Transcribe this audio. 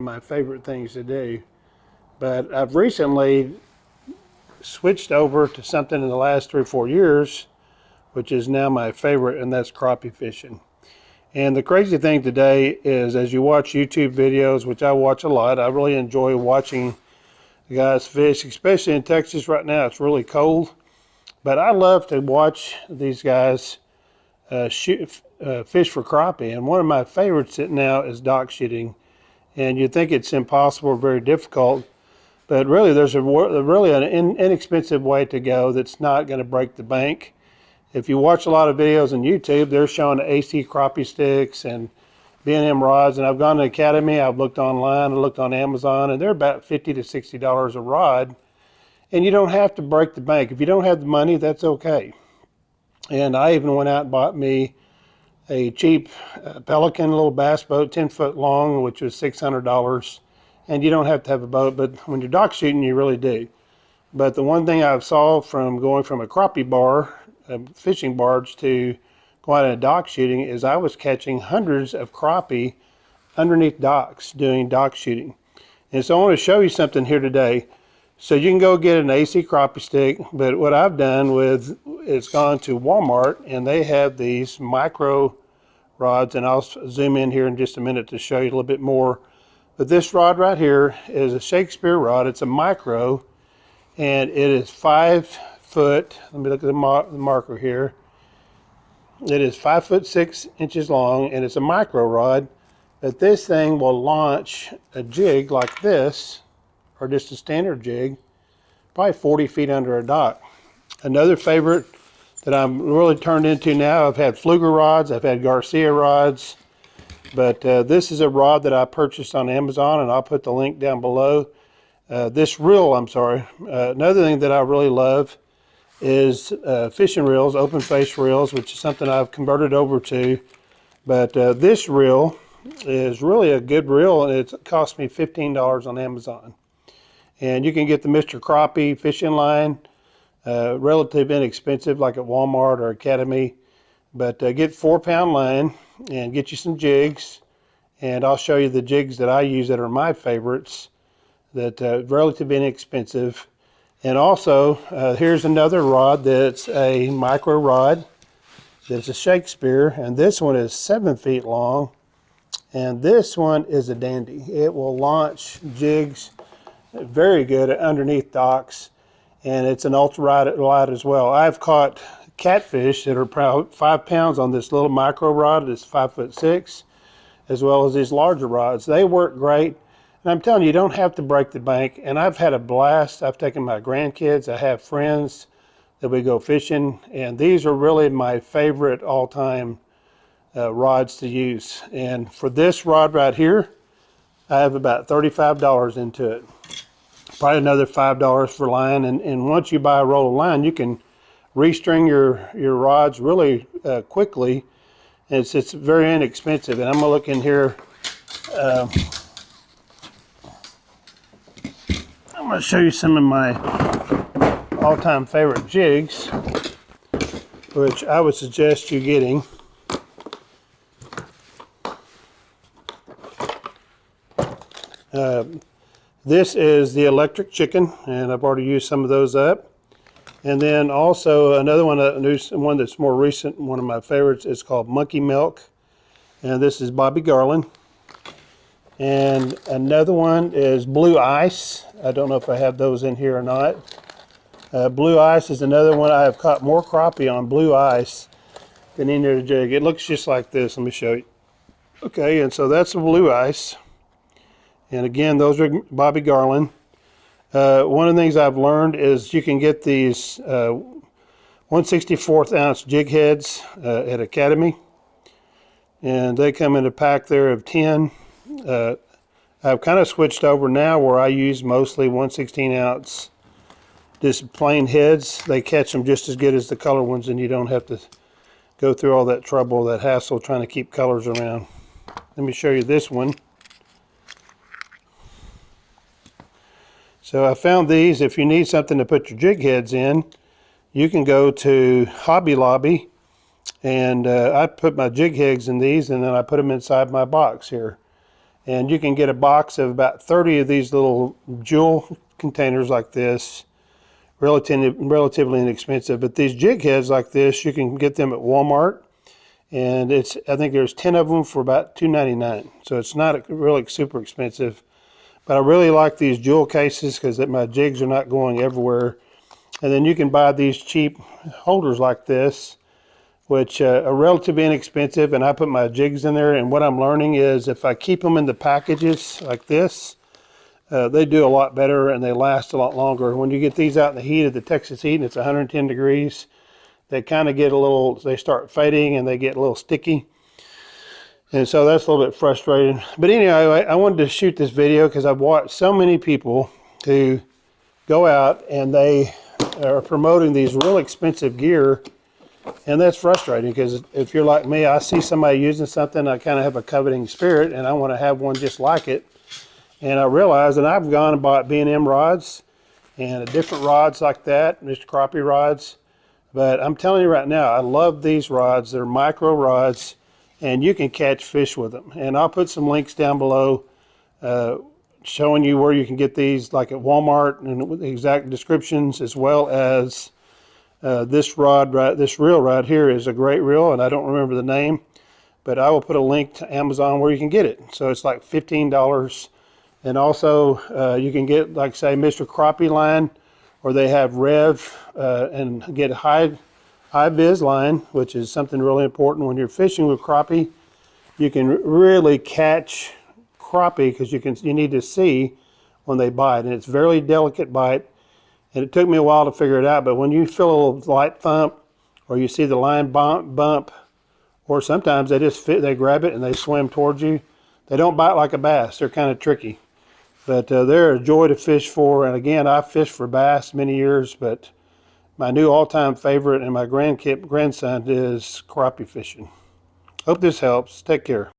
My favorite things to do. But I've recently switched over to something in the last 3 or 4 years, which is now my favorite, and that's crappie fishing. And the crazy thing today is, as you watch YouTube videos, which I watch a lot, I really enjoy watching the guys fish, especially in Texas right now. It's really cold, but I love to watch these guys fish for crappie. And one of my favorites now is dock shooting. And you'd think it's impossible or very difficult, but really there's really an inexpensive way to go that's not going to break the bank. If you watch a lot of videos on YouTube, they're showing AC crappie sticks and B&M rods, and I've gone to the Academy, I've looked online, I looked on Amazon, and they're about $50 to $60 a rod, and you don't have to break the bank. If you don't have the money, that's okay. And I even went out and bought me a cheap Pelican little bass boat, 10 foot long, which was $600. And you don't have to have a boat, but when you're dock shooting, you really do. But the one thing I've saw from going from a crappie bar, a fishing barge, to going out and dock shooting is I was catching hundreds of crappie underneath docks doing dock shooting. And so I want to show you something here today. So you can go get an AC crappie stick, but what I've done is gone to Walmart, and they have these micro rods, and I'll zoom in here in just a minute to show you a little bit more. But this rod right here is a Shakespeare rod. It's a micro, and it is 5 foot. Let me look at the marker here. It is 5'6" long, and it's a micro rod. But this thing will launch a jig like this, or just a standard jig, probably 40 feet under a dock. Another favorite that I'm really turned into now, I've had Fluger rods, I've had Garcia rods, but this is a rod that I purchased on Amazon, and I'll put the link down below. This reel, another thing that I really love is fishing reels, open face reels, which is something I've converted over to. But this reel is really a good reel, and it cost me $15 on Amazon. And you can get the Mr. Crappie fishing line, relatively inexpensive, like at Walmart or Academy. But get 4-pound line and get you some jigs. And I'll show you the jigs that I use that are my favorites, that relatively inexpensive. And also, here's another rod that's a micro rod. That's a Shakespeare, and this one is 7 feet long. And this one is a dandy. It will launch jigs very good underneath docks, and it's an ultra light as well. I've caught catfish that are probably 5 pounds on this little micro rod that's 5'6", as well as these larger rods. They work great, and I'm telling you, you don't have to break the bank. And I've had a blast. I've taken my grandkids. I have friends that we go fishing, and these are really my favorite all-time rods to use. And for this rod right here, I have about $35 into it. Probably another $5 for line, and once you buy a roll of line, you can restring your rods really quickly. And it's very inexpensive. And I'm gonna look in here. I'm gonna show you some of my all-time favorite jigs, which I would suggest you getting. This is the electric chicken, and I've already used some of those up. And then also another one, one that's more recent, one of my favorites, is called Monkey Milk. And this is Bobby Garland. And another one is Blue Ice. I don't know if I have those in here or not. Blue Ice is another one. I have caught more crappie on Blue Ice than any other jig. It looks just like this. Let me show you. Okay, and so that's the Blue Ice. And again, those are Bobby Garland. One of the things I've learned is you can get these 1/64 ounce jig heads at Academy. And they come in a pack there of 10. I've kind of switched over now where I use mostly 1/16 ounce just plain heads. They catch them just as good as the color ones, and you don't have to go through all that trouble, that hassle trying to keep colors around. Let me show you this one. So I found these. If you need something to put your jig heads in, you can go to Hobby Lobby, and I put my jig heads in these, and then I put them inside my box here. And you can get a box of about 30 of these little jewel containers like this, relatively inexpensive. But these jig heads like this, you can get them at Walmart, and I think there's 10 of them for about $2.99. So it's not really super expensive. But I really like these jewel cases because my jigs are not going everywhere. And then you can buy these cheap holders like this, which are relatively inexpensive, and I put my jigs in there. And what I'm learning is if I keep them in the packages like this, they do a lot better and they last a lot longer. When you get these out in the heat of the Texas heat and it's 110 degrees, they kind of get they start fading and they get a little sticky. And so that's a little bit frustrating. But anyway, I wanted to shoot this video because I've watched so many people who go out and they are promoting these real expensive gear. And that's frustrating because if you're like me, I see somebody using something, I kind of have a coveting spirit and I want to have one just like it. And I realize that I've gone and bought B&M rods and different rods like that, Mr. Crappie rods. But I'm telling you right now, I love these rods. They're micro rods and you can catch fish with them. And I'll put some links down below showing you where you can get these, like at Walmart, and with the exact descriptions, as well as this reel right here is a great reel, and I don't remember the name, but I will put a link to Amazon where you can get it. So it's like $15. And also you can get, like say, Mr. Crappie line, or they have Rev and get high vis line, which is something really important when you're fishing with crappie. You can really catch crappie because you need to see when they bite, and it's a very delicate bite. And it took me a while to figure it out, but when you feel a little light thump, or you see the line bump, or sometimes they grab it and they swim towards you. They don't bite like a bass. They're kind of tricky, but they're a joy to fish for. And again, I've fished for bass many years, but my new all-time favorite and my grandson is crappie fishing. Hope this helps. Take care.